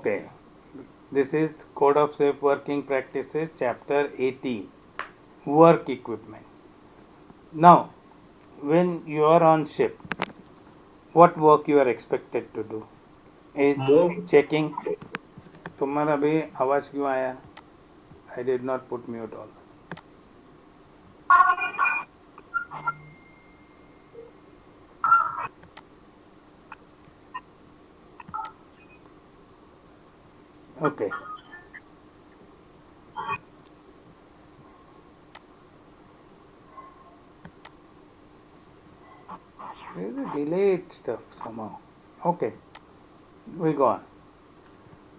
Okay, this is Code of Safe Working Practices, Chapter 18, Work Equipment. Now, when you are on ship, what work you are expected to do is checking. तुम्हारा भी आवाज क्यों आया? I did not put mute on. Okay. There is a delayed stuff somehow. Okay, we go on.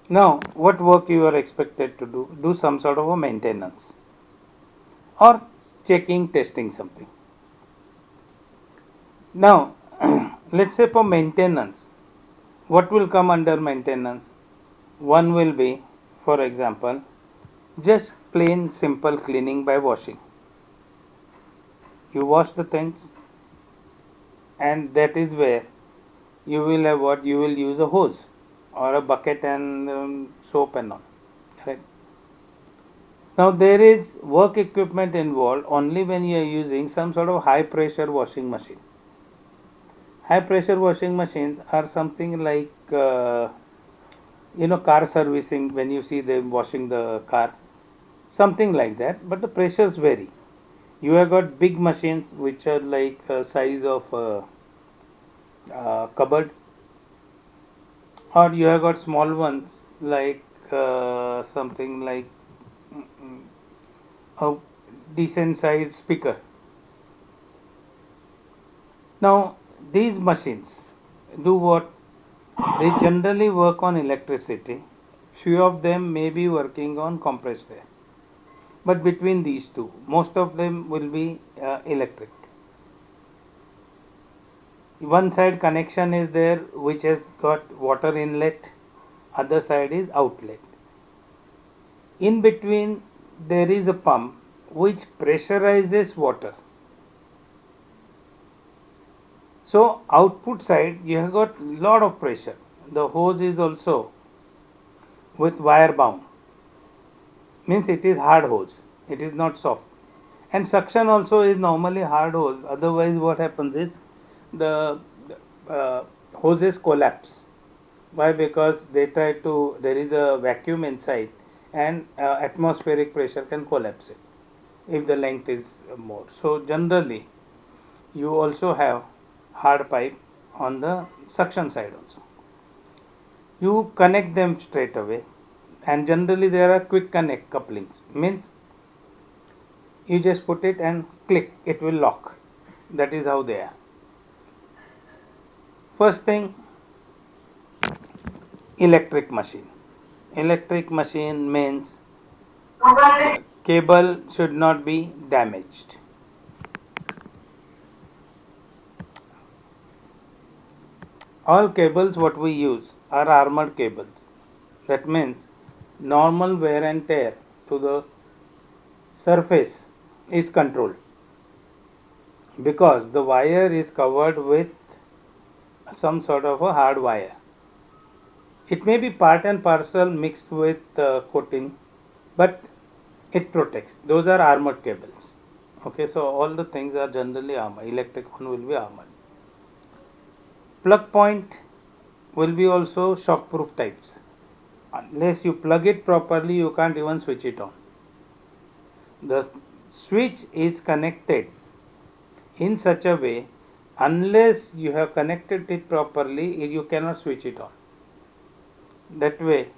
Now, what work you are expected to do? Do some sort of a maintenance or checking, testing something. Now, let's say for maintenance, what will come under maintenance? One will be, for example, just plain simple cleaning by washing. You wash the things, and that is where you will have what? You will use a hose or a bucket and soap and all. Correct? Now, there is work equipment involved only when you are using some sort of high pressure washing machine. High pressure washing machines are something like car servicing, when you see them washing the car, something like that, but the pressures vary. You have got big machines which are like size of cupboard, or you have got small ones like something like a decent size speaker. Now these machines do what? They generally work on electricity. Few of them may be working on compressed air, but between these two, most of them will be electric. One side connection is there which has got water inlet, other side is outlet. In between there is a pump which pressurizes water. So output side you have got lot of pressure. The hose is also with wire bound, means it is hard hose, it is not soft. And suction also is normally hard hose, otherwise what happens is the hoses collapse. Why? Because they try to, there is a vacuum inside, and atmospheric pressure can collapse it if the length is more. So generally you also have hard pipe on the suction side also. You connect them straight away, and generally there are quick connect couplings, means you just put it and click, it will lock. That is how they are. First thing, electric machine. Electric machine means cable should not be damaged. All cables what we use are armored cables. That means normal wear and tear to the surface is controlled, because the wire is covered with some sort of a hard wire. It may be part and parcel mixed with coating, but it protects. Those are armored cables. Okay, so all the things are generally armored. Electric one will be armored. Plug point will be also shockproof types. Unless you plug it properly, you can't even switch it on. The switch is connected in such a way, unless you have connected it properly, you cannot switch it on. That way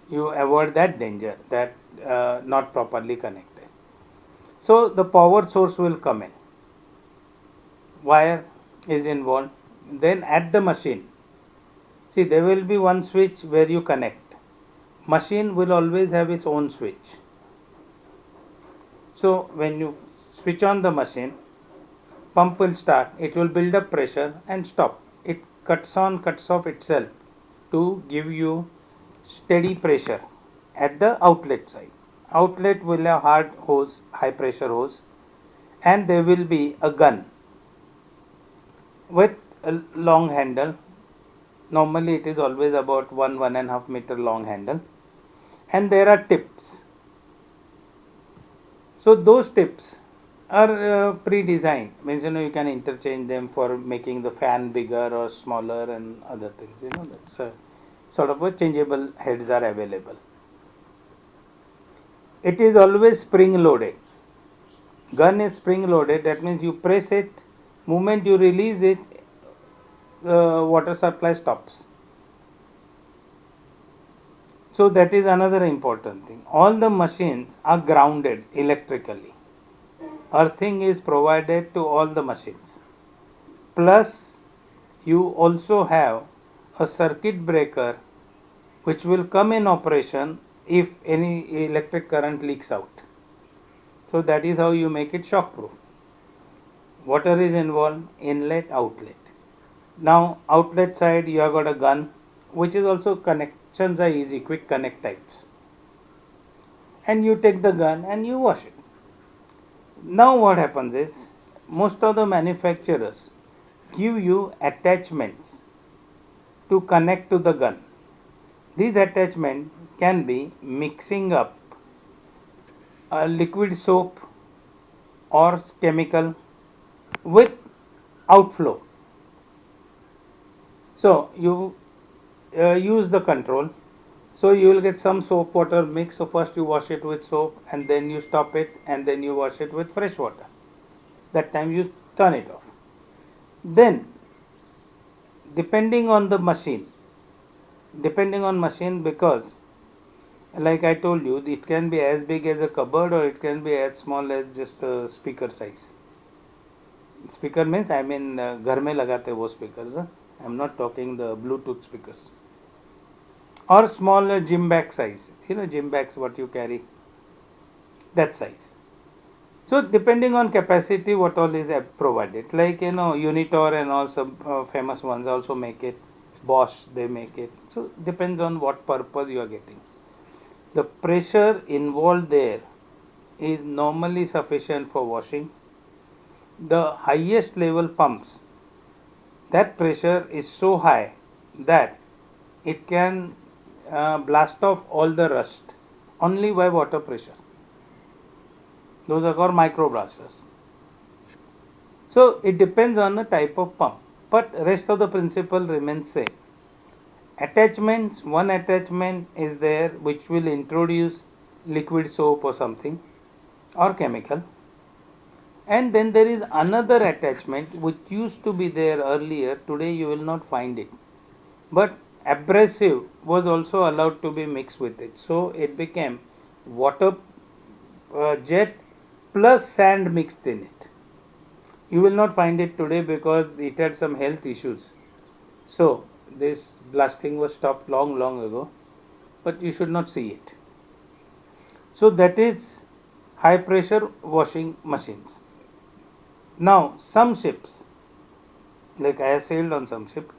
you avoid that danger, that not properly connected. So the power source will come in, wire is involved. Then at the machine, see, there will be one switch where you connect. Machine will always have its own switch. So when you switch on the machine, pump will start, it will build up pressure and stop. It cuts on, cuts off itself to give you steady pressure at the outlet side. Outlet will have hard hose, high pressure hose, and there will be a gun with a long handle Normally it is always about 1.5 meter long handle, and there are tips. So those tips are pre-designed, means you can interchange them for making the fan bigger or smaller and other things. That's a sort of a changeable heads are available. It is always spring loaded. Gun is spring loaded, that means you press it, moment you release it, the water supply stops. So that is another important thing. All the machines are grounded electrically. Earthing is provided to all the machines. Plus you also have a circuit breaker which will come in operation if any electric current leaks out. So that is how you make it shock proof. Water is involved, inlet, outlet. Now outlet side you have got a gun, which is also connections are easy, quick connect types. And you take the gun and you wash it. Now what happens is, most of the manufacturers give you attachments to connect to the gun. These attachments can be mixing up a liquid soap or chemical with outflow. So you use the control. So you will get some soap water mix. So first you wash it with soap and then you stop it and then you wash it with fresh water. That time you turn it off. Then depending on the machine, because like I told you, it can be as big as a cupboard or it can be as small as just a speaker size. Speaker means I mean घर में लगाते वो speakers. I am not talking the Bluetooth speakers. Or small gym bag size. Gym bags what you carry, that size. So depending on capacity, what all is provided, like Unitor and all some famous ones also make it. Bosch they make it. So depends on what purpose you are getting. The pressure involved there is normally sufficient for washing. The highest level pumps, that pressure is so high that it can blast off all the rust only by water pressure. Those are called micro blasters. So it depends on the type of pump, but rest of the principle remains same. Attachments, one attachment is there which will introduce liquid soap or something or chemical, and then there is another attachment which used to be there earlier. Today you will not find it, but abrasive was also allowed to be mixed with it, so it became water jet plus sand mixed in it. You will not find it today because it had some health issues, so this blasting was stopped long ago, but you should not see it. So that is high pressure washing machines. Now some ships, like I have sailed on some ship,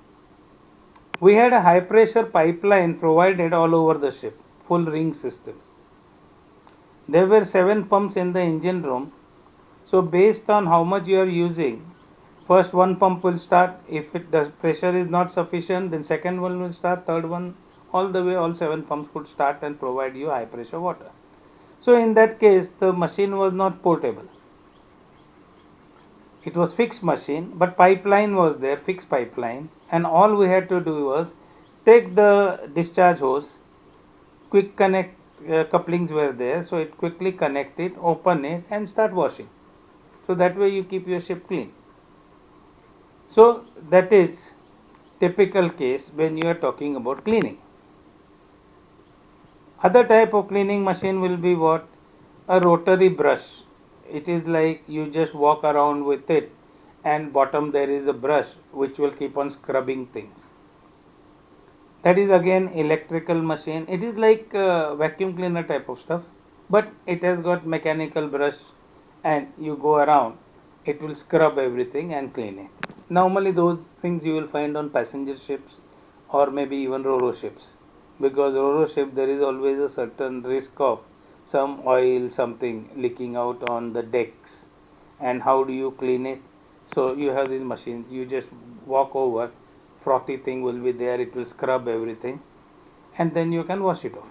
we had a high pressure pipeline provided all over the ship, full ring system. There were 7 pumps in the engine room. So based on how much you are using, first one pump will start. If the pressure is not sufficient, then second one will start, third one, all the way all 7 pumps could start and provide you high pressure water. So in that case the machine was not portable. It was fixed machine, but pipeline was there, fixed pipeline, and all we had to do was take the discharge hose, quick connect couplings were there, so it quickly connect it, open it and start washing. So that way you keep your ship clean. So that is typical case when you are talking about cleaning. Other type of cleaning machine will be what? A rotary brush. It is like you just walk around with it and bottom there is a brush which will keep on scrubbing things. That is again electrical machine. It is like vacuum cleaner type of stuff, but it has got mechanical brush and you go around, it will scrub everything and clean it. Normally those things you will find on passenger ships or maybe even ro-ro ships, because ro-ro ship there is always a certain risk of some oil, something leaking out on the decks, and how do you clean it? So you have these machines, you just walk over, frothy thing will be there, it will scrub everything, and then you can wash it off.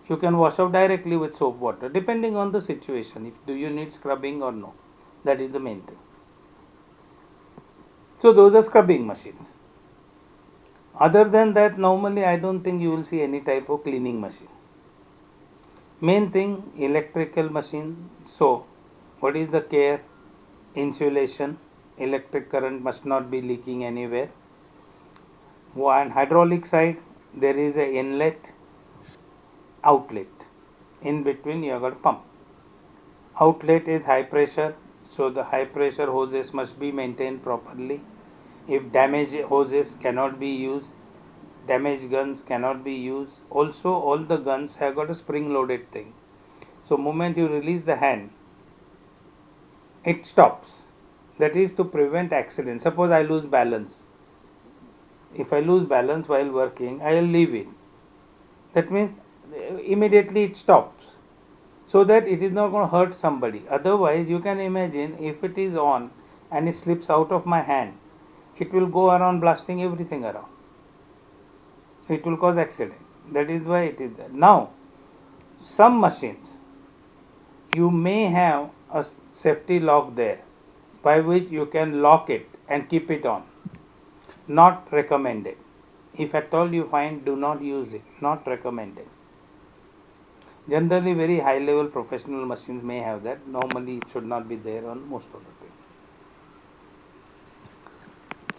You can wash off directly with soap water depending on the situation, if do you need scrubbing or no. That is the main thing. So those are scrubbing machines. Other than that, normally I don't think you will see any type of cleaning machine. Main thing, electrical machine. So what is the care? Insulation, electric current must not be leaking anywhere. On hydraulic side, there is a inlet, outlet. In between you have got pump. Outlet is high pressure, so the high pressure hoses must be maintained properly. If damaged hoses cannot be used, damaged guns cannot be used. Also, all the guns have got a spring loaded thing. So moment you release the hand, it stops. That is to prevent accident. Suppose I lose balance. If I lose balance while working, I will leave it. That means immediately it stops, so that it is not going to hurt somebody. Otherwise, you can imagine if it is on and it slips out of my hand, it will go around blasting everything around. It will cause accident. That is why it is there. Now, some machines, you may have a safety lock there by which you can lock it and keep it on. Not recommended. If at all you find, do not use it. Not recommended. Generally, very high level professional machines may have that. Normally, it should not be there on most of the time.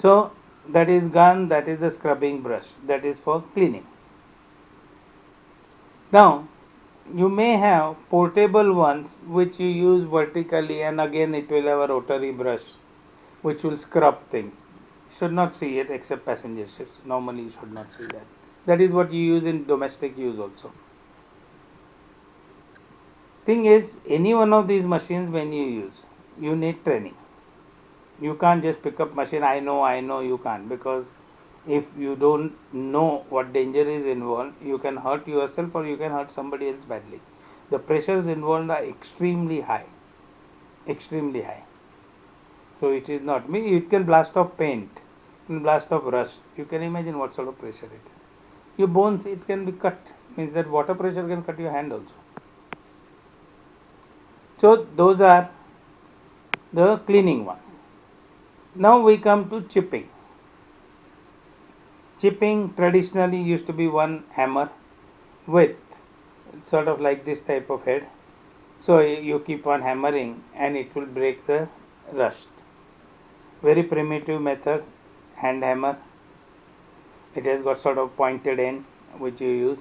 So, that is gun, that is the scrubbing brush, that is for cleaning. Now, you may have portable ones which you use vertically, and again it will have a rotary brush which will scrub things. You should not see it except passenger ships. Normally, you should not see that. That is what you use in domestic use also. Thing is, any one of these machines when you use, you need training. You can't just pick up machine, I know, you can't, because if you don't know what danger is involved, you can hurt yourself or you can hurt somebody else badly. The pressures involved are extremely high. Extremely high. So it is not, it can blast off paint, it can blast off rust. You can imagine what sort of pressure it is. Your bones, it can be cut. Means that water pressure can cut your hand also. So those are the cleaning ones. Now we come to chipping. Chipping traditionally used to be one hammer with sort of like this type of head. So you keep on hammering and it will break the rust. Very primitive method, hand hammer. It has got sort of pointed end which you use.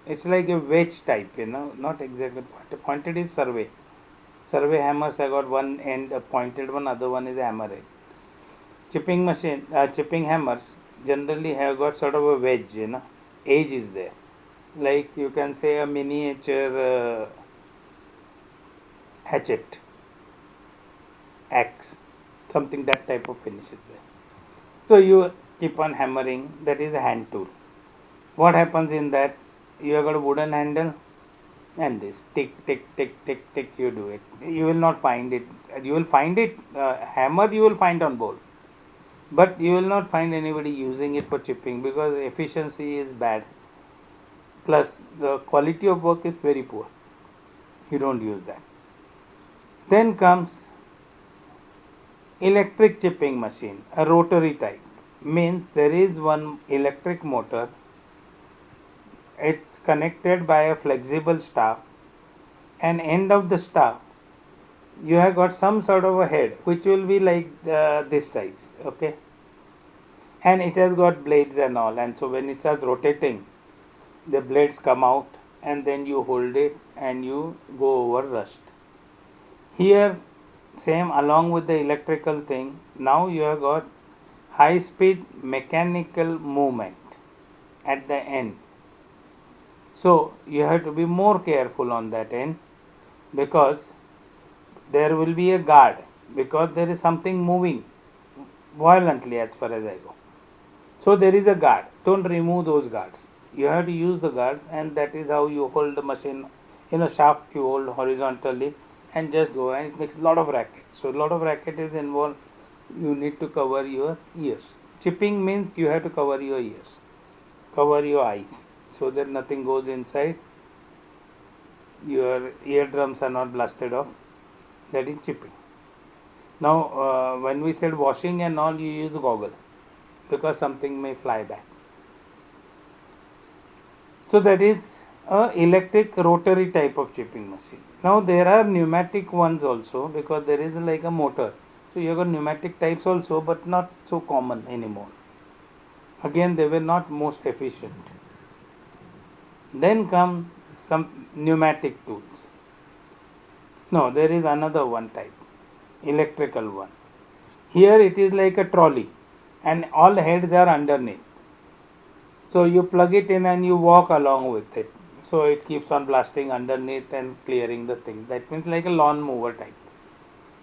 It's like a wedge type, not exactly pointed. Pointed is survey. Survey hammers have got one end a pointed one, other one is a hammer end. Chipping hammers generally have got sort of a wedge, edge is there. Like you can say a miniature hatchet, axe, something that type of finish is there. So you keep on hammering, that is a hand tool. What happens in that? You have got a wooden handle and this tick, tick, tick, tick, tick, you do it. You will not find it. You will find it, hammer you will find on board. But you will not find anybody using it for chipping because efficiency is bad. Plus the quality of work is very poor. You don't use that. Then comes electric chipping machine, a rotary type. Means there is one electric motor. It's connected by a flexible staff. And end of the staff, you have got some sort of a head which will be like this size, okay, and it has got blades and all, and so when it starts rotating, the blades come out and then you hold it and you go over rust. Here same along with the electrical thing, now you have got high speed mechanical movement at the end. So you have to be more careful on that end because there will be a guard, because there is something moving violently as far as I go. So there is a guard. Don't remove those guards. You have to use the guards, and that is how you hold the machine. Shaft you hold horizontally and just go, and it makes a lot of racket. So a lot of racket is involved. You need to cover your ears. Chipping means you have to cover your ears, cover your eyes, so that nothing goes inside. Your eardrums are not blasted off. That is chipping. Now, when we said washing and all, you use goggle because something may fly back. So that is a electric rotary type of chipping machine. Now there are pneumatic ones also, because there is like a motor. So you have got pneumatic types also, but not so common anymore. Again, they were not most efficient. Then come some pneumatic tools. No, there is another one type, electrical one. Here it is like a trolley and all heads are underneath. So you plug it in and you walk along with it. So it keeps on blasting underneath and clearing the thing. That means like a lawn mower type.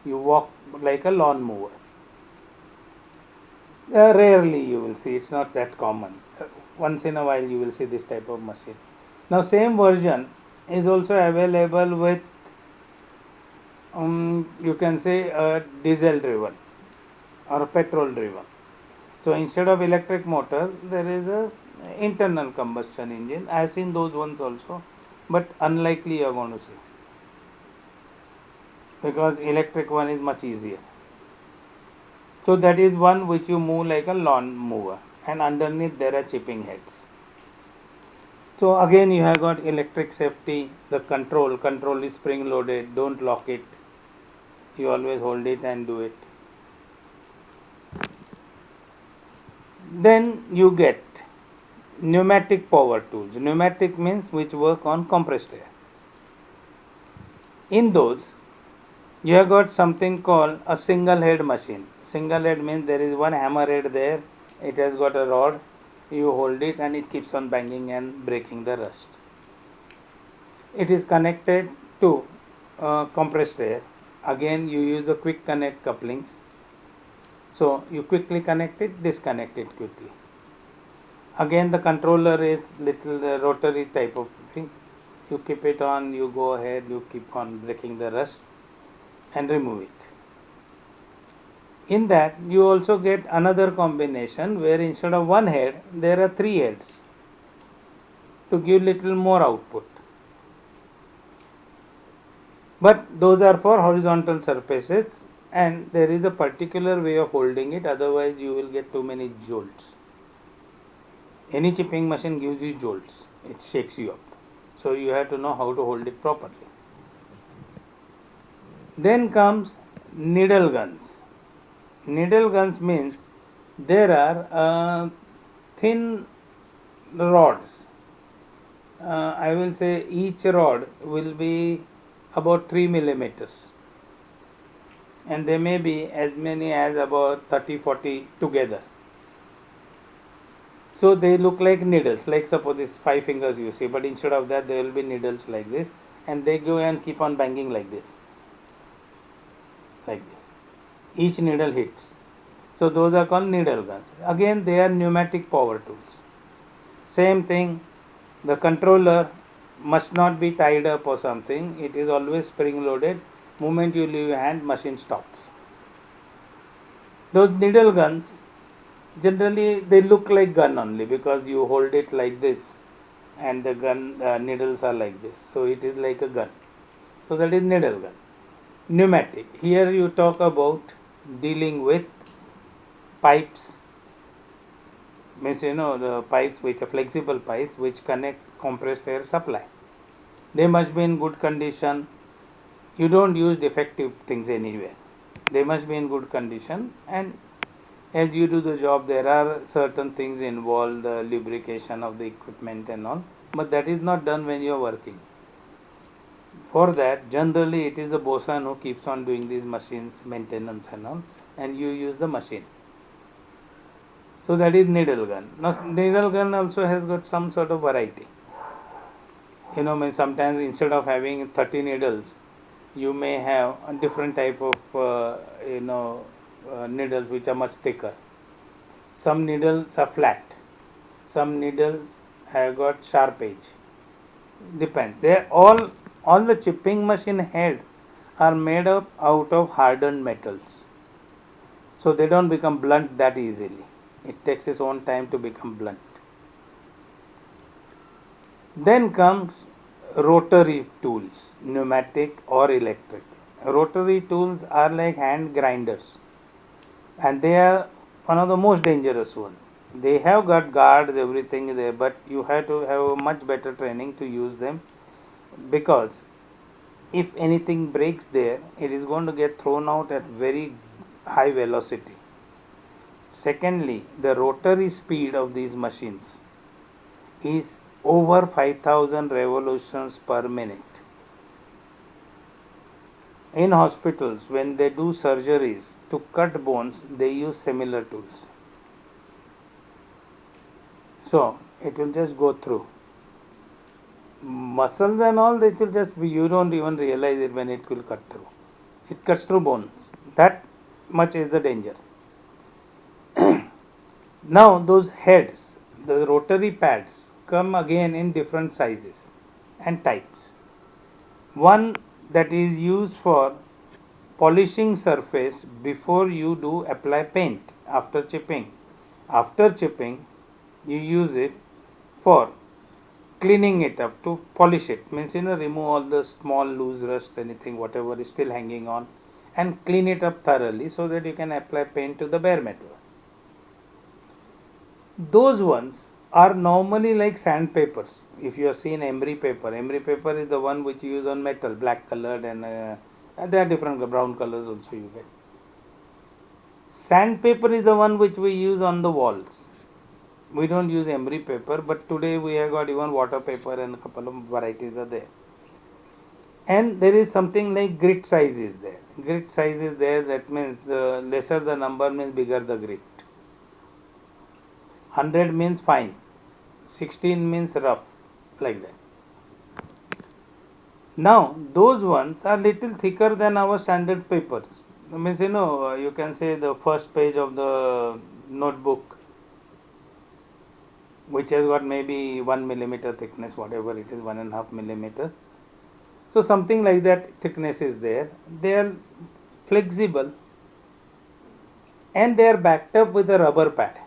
You walk like a lawn mower. Rarely you will see, it's not that common. Once in a while you will see this type of machine. Now same version is also available with you can say diesel driven or petrol driven. So instead of electric motor, there is a internal combustion engine. I have seen those ones also, but unlikely you are going to see, because electric one is much easier. So that is one which you move like a lawn mower, and underneath there are chipping heads. So again you have got electric safety, the control is spring loaded, don't lock it, you always hold it and do it. Then you get pneumatic power tools. Pneumatic means which work on compressed air. In those, you have got something called a single head machine. Single head means there is one hammer head there, it has got a rod, you hold it and it keeps on banging and breaking the rust. It is connected to compressed air. Again you use the quick connect couplings. So you quickly connect it, disconnect it quickly. Again the controller is little rotary type of thing. You keep it on, you go ahead, you keep on breaking the rust and remove it. In that you also get another combination where instead of one head there are 3 heads to give little more output. But those are for horizontal surfaces and there is a particular way of holding it, otherwise you will get too many jolts. Any chipping machine gives you jolts, it shakes you up. So you have to know how to hold it properly. Then comes needle guns. Needle guns means there are thin rods. I will say each rod will be about 3 millimeters and they may be as many as about 30-40 together. So they look like needles, like suppose these 5 fingers you see, but instead of that there will be needles like this and they go and keep on banging like this. Like this. Each needle hits. So those are called needle guns. Again they are pneumatic power tools. Same thing, the controller must not be tied up or something, it is always spring loaded. Moment you leave your hand, machine stops. Those needle guns, generally they look like gun only because you hold it like this and the gun needles are like this. So it is like a gun. So that is needle gun. Pneumatic. Here you talk about dealing with pipes, means the pipes which are flexible pipes which connect compressed air supply. They must be in good condition. You don't use defective things anywhere. They must be in good condition, and as you do the job there are certain things involved, the lubrication of the equipment and all, but that is not done when you are working. For that generally it is the bosun who keeps on doing these machines maintenance and all, and you use the machine. So that is needle gun. Now needle gun also has got some sort of variety. Sometimes instead of having 30 needles, you may have a different type of needles which are much thicker. Some needles are flat. Some needles have got sharp edge. Depends. They all the chipping machine heads are made up out of hardened metals. So they don't become blunt that easily. It takes its own time to become blunt. Then comes rotary tools, pneumatic or electric. Rotary tools are like hand grinders, and they are one of the most dangerous ones. They have got guards, everything there, but you have to have a much better training to use them, because if anything breaks there, it is going to get thrown out at very high velocity. Secondly, the rotary speed of these machines is over 5000 revolutions per minute. In hospitals, when they do surgeries to cut bones, they use similar tools. So it will just go through muscles and all. It will just be, you don't even realize it when it will cut through. It cuts through bones. That much is the danger. Now those heads, the rotary pads, come again in different sizes and types. One that is used for polishing surface before you do apply paint after chipping. After chipping, you use it for cleaning it up, to polish it. Means, remove all the small loose rust, anything, whatever is still hanging on, and clean it up thoroughly so that you can apply paint to the bare metal. Those ones are normally like sandpapers. If you have seen emery paper is the one which you use on metal, black colored, and there are different brown colors also you get. Sandpaper is the one which we use on the walls. We don't use emery paper, but today we have got even water paper and a couple of varieties are there. And there is something like grit size is there. Grit size is there, that means the lesser the number means bigger the grit. 100 means fine, 16 means rough, like that. Now those ones are little thicker than our standard papers. Means, you can say the first page of the notebook, which has got maybe 1 millimeter thickness, whatever it is, 1.5 millimeter. So something like that thickness is there. They are flexible and they are backed up with a rubber pad.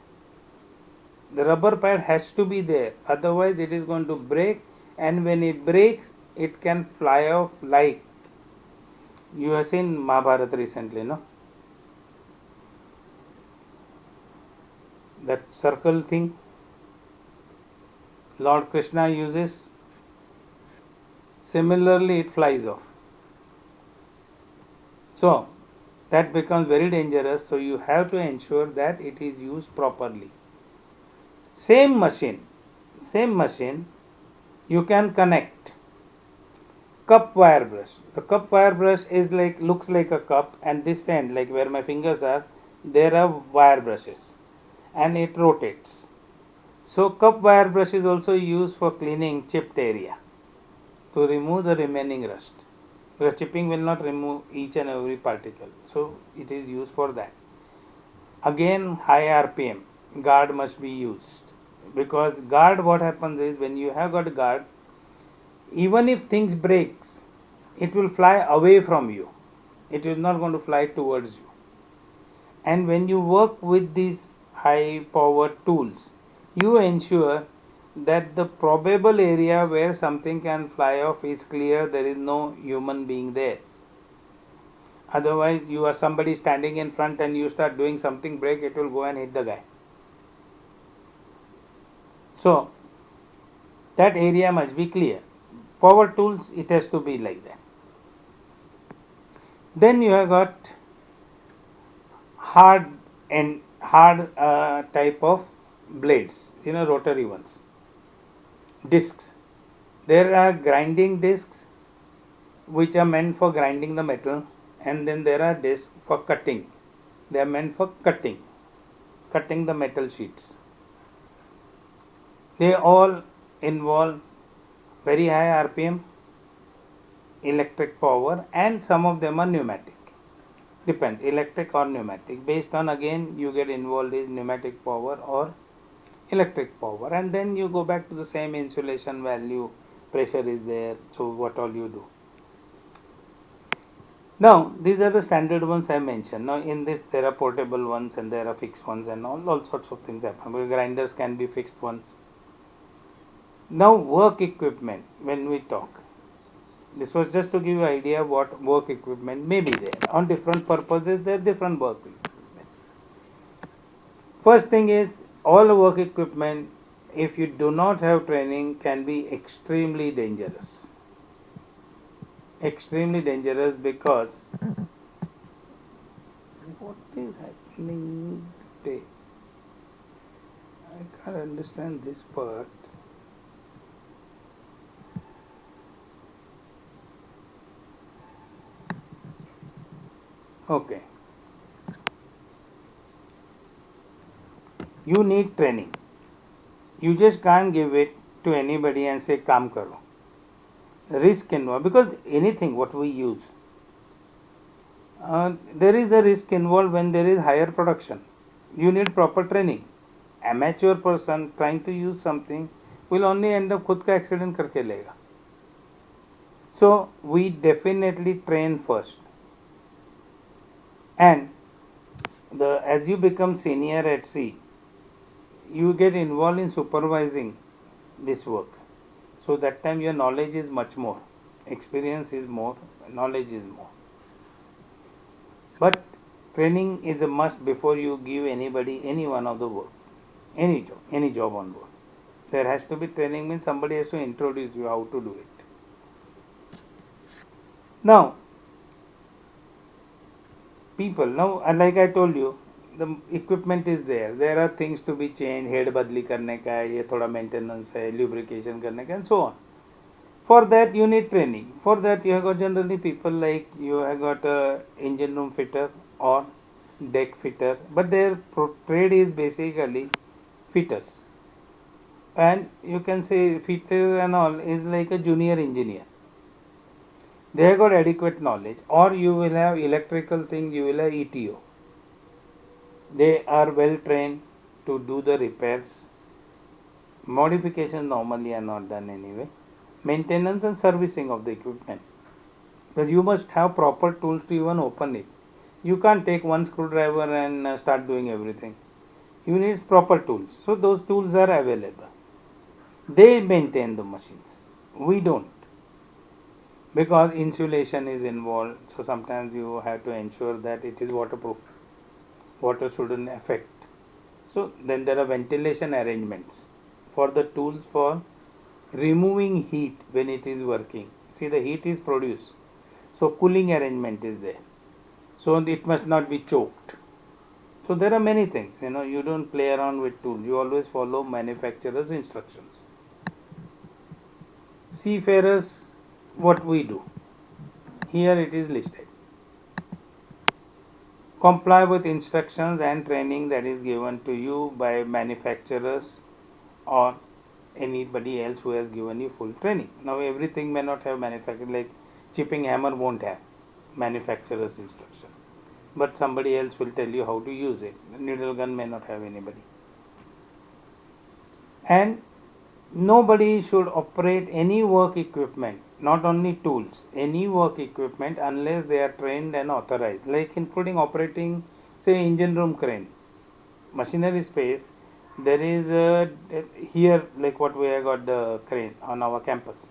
The rubber pad has to be there, otherwise it is going to break, and when it breaks, it can fly off. Like you have seen Mahabharata recently, no? That circle thing Lord Krishna uses, similarly it flies off. So that becomes very dangerous, so you have to ensure that it is used properly. Same machine, you can connect cup wire brush. The cup wire brush is like, looks like a cup, and this end, like where my fingers are, there are wire brushes, and it rotates. So cup wire brush is also used for cleaning chipped area, to remove the remaining rust, because chipping will not remove each and every particle, so it is used for that. Again, high RPM guard must be used, because guard, what happens is, when you have got guard, even if things breaks, it will fly away from you, it is not going to fly towards you. And when you work with these high power tools, you ensure that the probable area where something can fly off is clear, there is no human being there. Otherwise, you are somebody standing in front and you start doing something, break, it will go and hit the guy. So that area must be clear. Power tools, it has to be like that. Then you have got hard type of blades, rotary ones. Discs. There are grinding discs which are meant for grinding the metal, and then there are discs for cutting. They are meant for cutting the metal sheets. They all involve very high RPM, electric power, and some of them are pneumatic. Depends, electric or pneumatic. Based on, again, you get involved in pneumatic power or electric power, and then you go back to the same insulation value, pressure is there, so what all you do. Now, these are the standard ones I mentioned. Now, in this, there are portable ones and there are fixed ones, and all sorts of things happen. Grinders can be fixed ones. Now, work equipment, when we talk, this was just to give you idea what work equipment may be there. On different purposes, there are different work equipment. First thing is, all work equipment, if you do not have training, can be extremely dangerous. Extremely dangerous because what is happening today? I can't understand this part. Okay. You need training. You just can't give it to anybody and say, "Kaam karo." Risk involved because anything what we use, there is a risk involved when there is higher production. You need proper training. Amateur person trying to use something will only end up खुद का accident करके लेगा. So we definitely train first. And as you become senior at sea, you get involved in supervising this work. So that time your knowledge is much more, experience is more, knowledge is more. But training is a must before you give anybody any one of the work, any job on board. There has to be training, means somebody has to introduce you how to do it. Now, people, now like I told you, the equipment is there are things to be changed, head बदली करने का है, ये थोड़ा maintenance है, lubrication करने का, and so on. For that you need training. For that you have got generally people like you have got a engine room fitter or deck fitter, but their trade is basically fitters, and you can say fitter and all is like a junior engineer. They have got adequate knowledge, or you will have electrical thing, you will have ETO. They are well trained to do the repairs. Modifications normally are not done anyway. Maintenance and servicing of the equipment. Because you must have proper tools to even open it. You can't take one screwdriver and start doing everything. You need proper tools. So those tools are available. They maintain the machines. We don't. Because insulation is involved. So sometimes you have to ensure that it is waterproof. Water shouldn't affect. So then there are ventilation arrangements for the tools for removing heat when it is working. See, the heat is produced. So cooling arrangement is there. So it must not be choked. So there are many things. You don't play around with tools. You always follow manufacturer's instructions. Seafarers, what we do. Here it is listed. Comply with instructions and training that is given to you by manufacturers or anybody else who has given you full training. Now everything may not have manufacturer, like chipping hammer won't have manufacturer's instruction, but somebody else will tell you how to use it. Needle gun may not have anybody. And nobody should operate any work equipment, not only tools, any work equipment unless they are trained and authorized, like including operating, say, engine room crane. Machinery space, there is here, like what we have got the crane on our campus.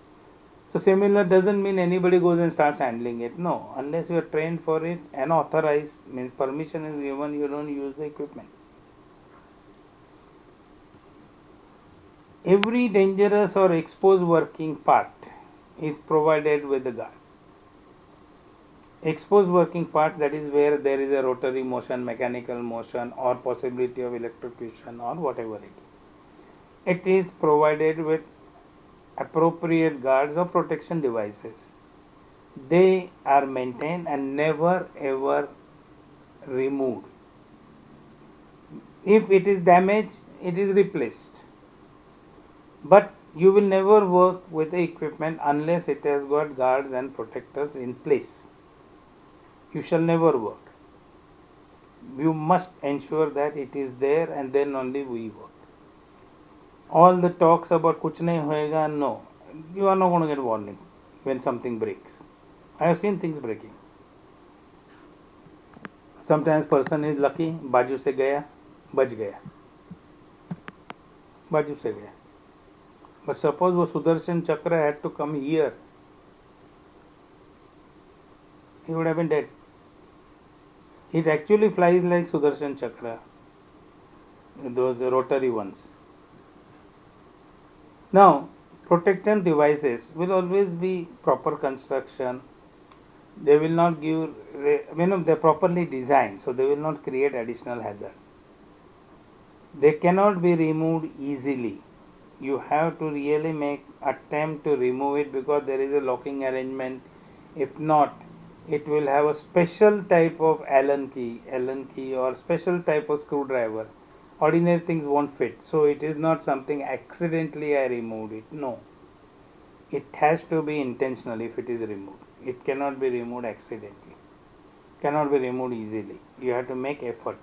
So similar doesn't mean anybody goes and starts handling it. No, unless you are trained for it and authorized, means permission is given, you don't use the equipment. Every dangerous or exposed working part is provided with the guard. Exposed working part, that is where there is a rotary motion, mechanical motion, or possibility of electrocution or whatever it is. It is provided with appropriate guards or protection devices. They are maintained and never ever removed. If it is damaged, it is replaced. But you will never work with the equipment unless it has got guards and protectors in place. You shall never work. You must ensure that it is there and then only we work. All the talks about kuch nahi hoega, no. You are not going to get warning when something breaks. I have seen things breaking. Sometimes person is lucky, बाजू से गया, बच गया, बाजू से गया. But suppose वो Sudarshan Chakra had to come here, he would have been dead. It actually flies like Sudarshan Chakra, those rotary ones. Now, protection devices will always be proper construction. They will not give, they're properly designed, so they will not create additional hazard. They cannot be removed easily. You have to really make attempt to remove it because there is a locking arrangement. If not, it will have a special type of Allen key or special type of screwdriver. Ordinary things won't fit. So it is not something accidentally I removed it. No. It has to be intentional if it is removed. It cannot be removed accidentally. Cannot be removed easily. You have to make effort.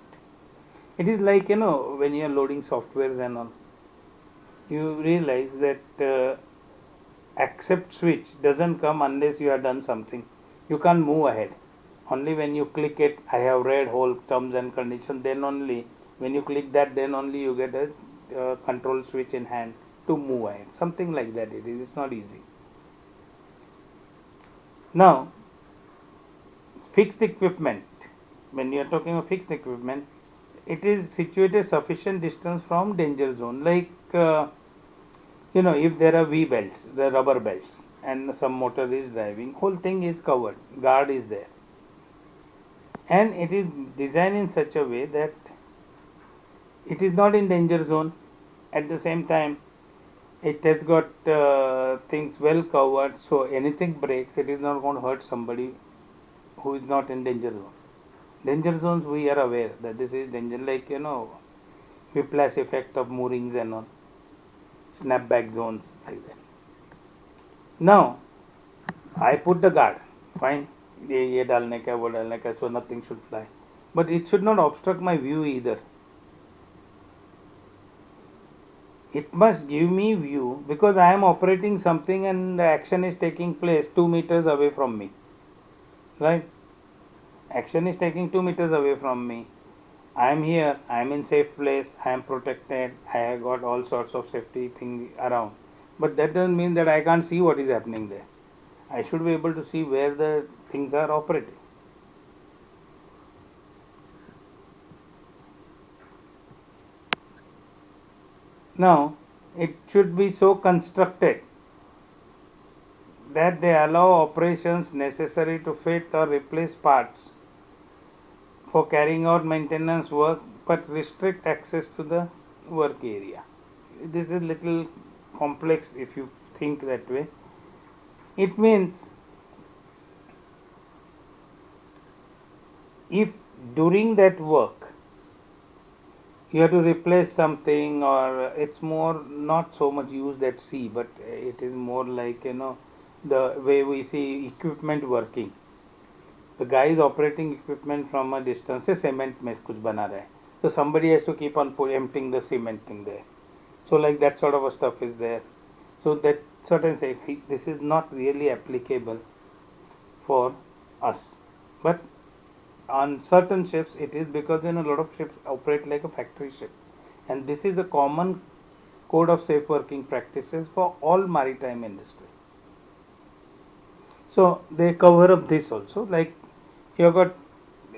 It is like, when you are loading softwares and all, you realize that accept switch doesn't come unless you have done something. You can't move ahead. Only when you click it, I have read whole terms and conditions, then only, when you click that, then only you get a control switch in hand to move ahead. Something like that it is. It's not easy. Now, fixed equipment. When you are talking of fixed equipment, it is situated sufficient distance from danger zone. Like, if there are V belts, the rubber belts, and some motor is driving, whole thing is covered. Guard is there. And it is designed in such a way that it is not in danger zone. At the same time, it has got things well covered, so anything breaks, it is not going to hurt somebody who is not in danger zone. Danger zones, we are aware that this is danger, like whiplash effect of moorings and all, snapback zones, like that. Now, I put the guard, fine, ये डालने का वो डालने का, so nothing should fly, but it should not obstruct my view either. It must give me view because I am operating something and the action is taking place 2 meters away from me, right? Action is taking 2 meters away from me. I am here, I am in safe place, I am protected, I have got all sorts of safety things around, but that doesn't mean that I can't see what is happening there. I should be able to see where the things are operating. Now, it should be so constructed that they allow operations necessary to fit or replace parts for carrying out maintenance work but restrict access to the work area. This is little complex if you think that way. It means if during that work you have to replace something, or it's more not so much used at sea, but it is more like the way we see equipment working. The guy is operating equipment from a distance. Say cement में कुछ बना रहा है, so somebody has to keep on emptying the cement thing there. So like that sort of a stuff is there. So that certain say this is not really applicable for us, but on certain ships it is, because a lot of ships operate like a factory ship, and this is a common code of safe working practices for all maritime industry. So they cover up this also, like you have got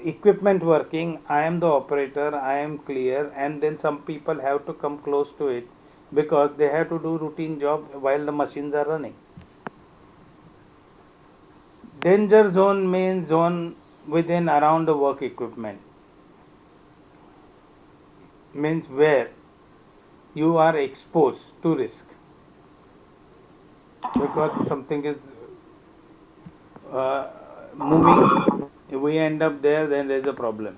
equipment working, I am the operator, I am clear, and then some people have to come close to it because they have to do routine job while the machines are running. Danger zone means zone within around the work equipment, means where you are exposed to risk because something is moving. If we end up there, then there is a problem.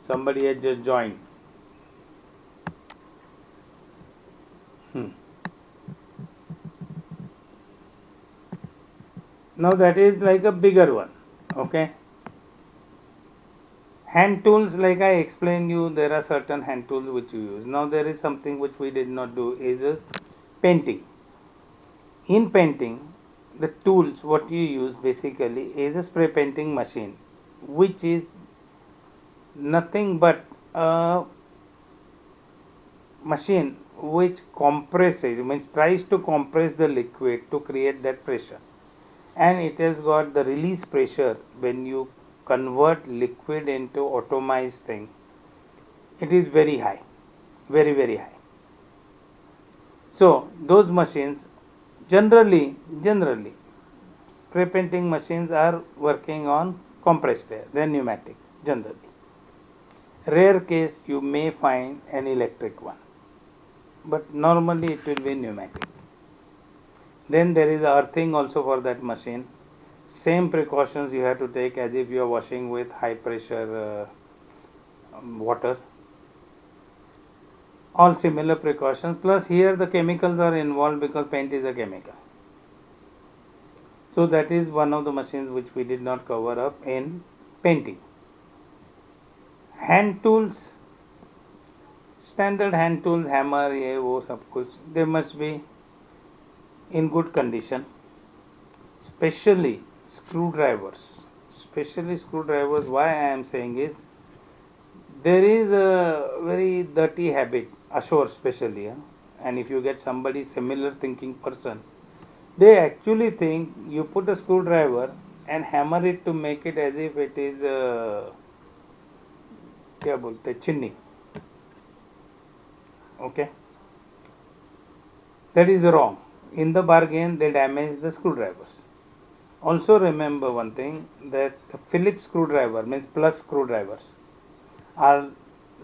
Somebody has just joined. Now that is like a bigger one. Okay. Hand tools, like I explained you, there are certain hand tools which you use. Now there is something which we did not do, is painting. In painting, the tools what you use basically is a spray painting machine, which is nothing but a machine which compresses, means tries to compress the liquid to create that pressure, and it has got the release pressure. When you convert liquid into atomized thing, it is very high, very high. So those machines generally spray painting machines are working on compressed air, they are pneumatic generally. Rare case you may find an electric one, but normally it will be pneumatic. Then there is earthing also for that machine. Same precautions you have to take as if you are washing with high pressure water. All similar precautions, plus here the chemicals are involved because paint is a chemical. So that is one of the machines which we did not cover up in painting. Hand tools, standard hand tools, hammer, ये वो सब कुछ, they must be in good condition. Especially screwdrivers. Why I am saying is, there is a very dirty habit ashore especially, and if you get somebody similar thinking person, they actually think you put a screwdriver and hammer it to make it as if it is क्या बोलते चिन्नी. Okay, that is wrong. In the bargain they damage the screwdrivers. Also remember one thing, that the Phillips screwdriver, means plus screwdrivers, are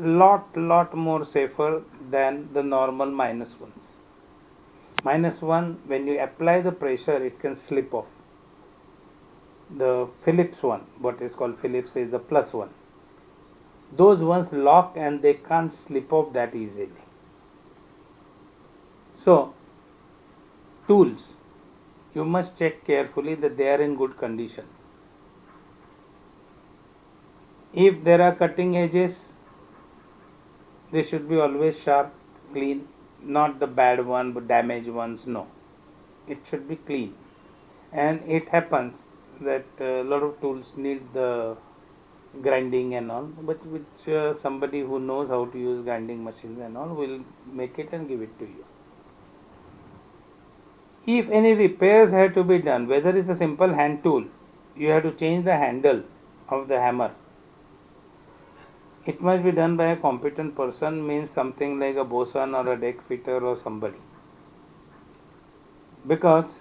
lot more safer than the normal minus ones. Minus one, when you apply the pressure, it can slip off. The Phillips one, what is called Phillips, is the plus one. Those ones lock and they can't slip off that easily. So tools, you must check carefully that they are in good condition. If there are cutting edges, they should be always sharp, clean, not the bad one but damaged ones. No, it should be clean. And it happens that a lot of tools need the grinding and all, but which somebody who knows how to use grinding machines and all will make it and give it to you. If any repairs have to be done, whether it's a simple hand tool, you have to change the handle of the hammer, it must be done by a competent person, means something like a bosun or a deck fitter or somebody, because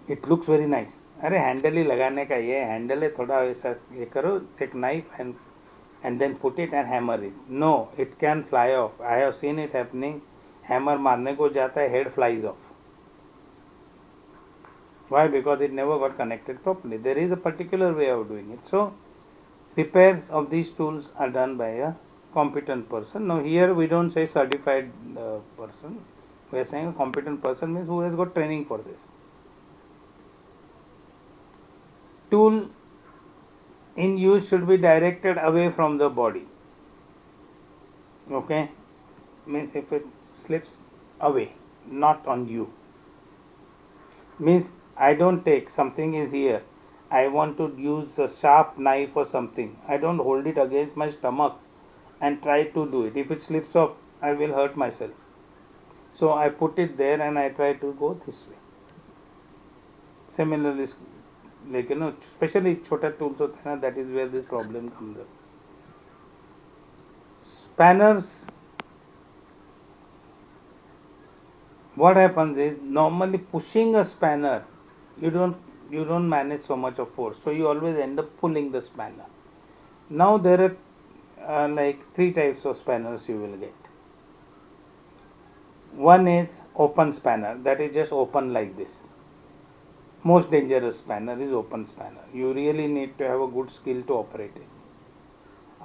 it looks very nice. अरे handle ही लगाने का, ये handle है, थोड़ा ऐसा ये करो, take knife and then put it and hammer it. No, it can fly off. I have seen it happening. Hammer मारने को जाता है, head flies off. Why? Because it never got connected properly. There is a particular way of doing it. So repairs of these tools are done by a competent person. Now here we don't say certified person. We are saying a competent person means who has got training for this. Tool in use should be directed away from the body. Okay, means if it slips away, not on you. Means I don't take, something is here, I want to use a sharp knife or something, I don't hold it against my stomach and try to do it. If it slips off, I will hurt myself. So I put it there and I try to go this way. Similarly, like especially छोटा tools होते हैं ना, that is where this problem comes up. Spanners, what happens is, normally pushing a spanner, you don't manage so much of force, so you always end up pulling the spanner. Now there are like three types of spanners you will get. One is open spanner, that is just open like this. Most dangerous spanner is open spanner. You really need to have a good skill to operate it.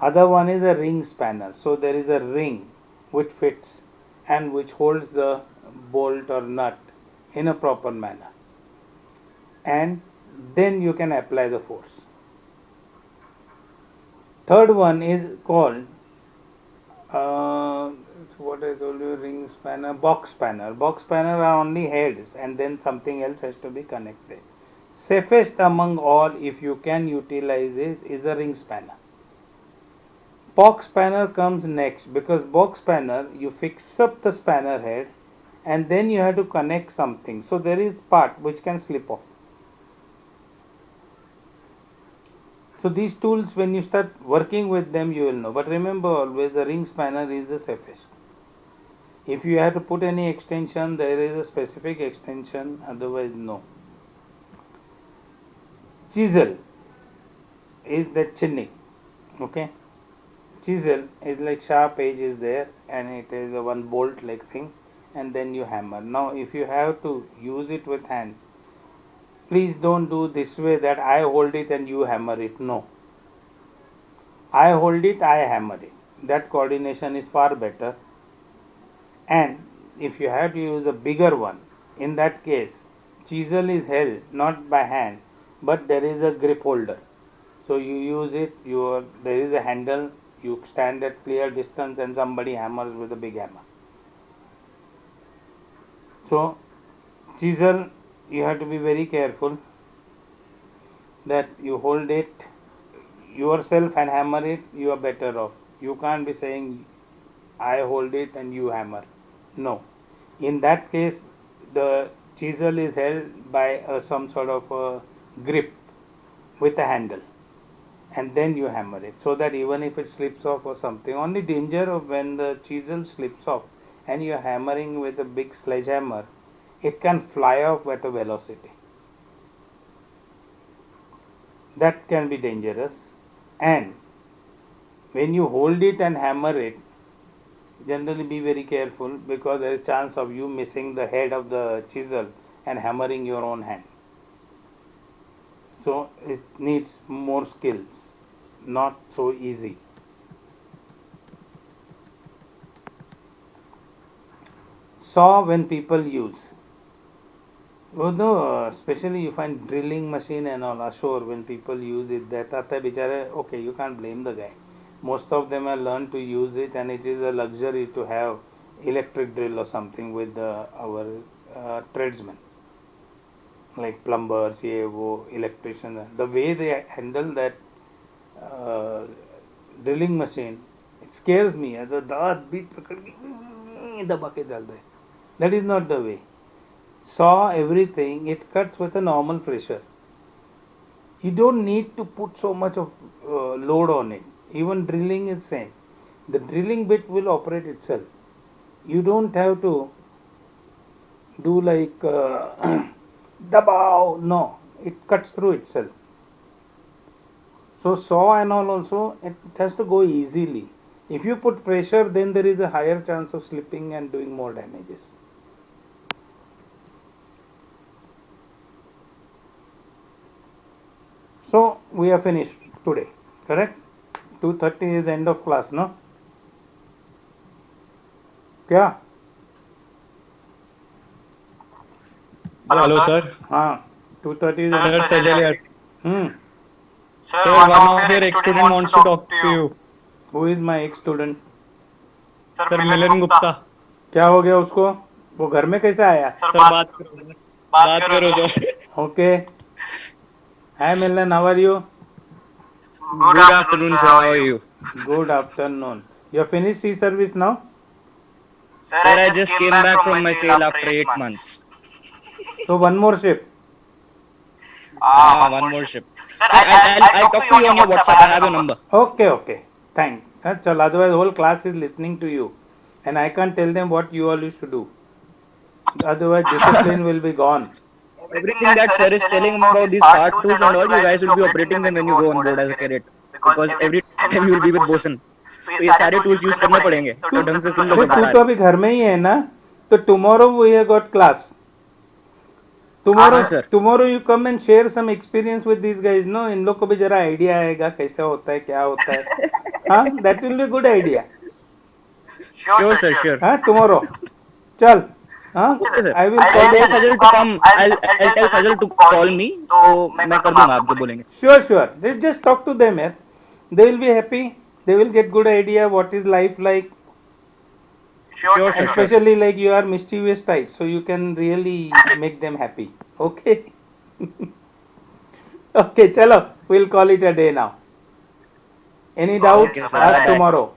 Other one is a ring spanner. So there is a ring which fits and which holds the bolt or nut in a proper manner, and then you can apply the force. Third one is called what I told you, ring spanner, box spanner. Box spanner are only heads and then something else has to be connected. Safest among all, if you can utilize it, is a ring spanner. box spanner comes next, because box spanner you fix up the spanner head and then you have to connect something, so there is part which can slip off. So these tools, when you start working with them, you will know. But remember always, the ring spanner is the safest. If you have to put any extension, there is a specific extension, otherwise no. Chisel is the chinning. Okay. Chisel is like sharp edge is there and it is a one bolt like thing, and then you hammer. Now if you have to use it with hand, please don't do this way that I hold it and you hammer it. No. I hold it, I hammer it. That coordination is far better. And if you have to use a bigger one, in that case, chisel is held not by hand, but there is a grip holder. So you use it, there is a handle, you stand at clear distance and somebody hammers with a big hammer. So chisel, you have to be very careful that you hold it yourself and hammer it, you are better off. You can't be saying I hold it and you hammer. No. In that case, the chisel is held by some sort of a grip with a handle, and then you hammer it, so that even if it slips off or something, only danger of when the chisel slips off and you are hammering with a big sledgehammer, it can fly off at a velocity. That can be dangerous. And when you hold it and hammer it, generally be very careful, because there is chance of you missing the head of the chisel and hammering your own hand. So it needs more skills, not so easy. Saw, when people use, although especially you find drilling machine and all ashore, when people use it, that aata bichare, okay, you can't blame the guy. Most of them have learned to use it, and it is a luxury to have electric drill or something with our tradesmen, like plumbers, electricians. The way they handle that drilling machine, it scares me. That is not the way. Saw everything, it cuts with a normal pressure. You don't need to put so much of load on it. Even drilling is same. The drilling bit will operate itself. You don't have to do like dabaw. No, it cuts through itself. So saw and all also, it has to go easily. If you put pressure, then there is a higher chance of slipping and doing more damages. So we are finished today, correct? 2:30 is the end of class, no? क्या? Hello, sir. हाँ, 2:30 is the Sir, Sajal here. Sir, Sir, one of your ex-student wants to talk to you. Who is my ex-student? Sir, Milan Gupta. क्या हो गया उसको? वो घर में कैसे आया? Sir, बात करो sir. Okay. Hi Milan, how are you? Good afternoon, sir. How are you? Good afternoon. You have finished sea service now? Sir, I just came back from my sail after 8 months. So one more ship. One more ship. Sir, I'll talk to you on your WhatsApp. I have your number. Okay. Thanks. Chal, otherwise whole class is listening to you, and I can't tell them what you all used to do. Otherwise discipline will be gone. Everything that sir is telling about these part tools and all, you guys will be operating them when you go on board as a cadet. Because every time you will be with bosun. तो ये सारे tools use करने पड़ेंगे. तो ढंग से सुन लो जो बता तू रहा तो अभी घर में ही है ना, तो tomorrow we have got class. Tomorrow you come and share some experience with these guys. No, इन लोग को भी जरा आइडिया आएगा कैसे होता है, क्या होता है. हाँ, that will be good idea. Sure, sir, sure. हाँ, tomorrow. चल. हाँ, Okay, sir. I will I'll call tell you. Sajal to come. I'll tell Sajal to call me. तो मैं कर दूंगा आप जो बोलेंगे. Sure. Just talk to them, यार. They will be happy. They will get good idea what is life like. Sure, sir. Especially like you are mischievous type, so you can really make them happy. Okay. Okay, chalo. We'll call it a day now. Any doubt? Okay, sir. Ask Bye. tomorrow.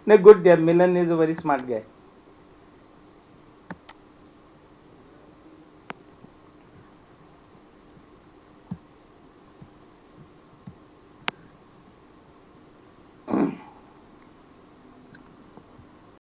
No, good. Yeah, Milan is a very smart guy.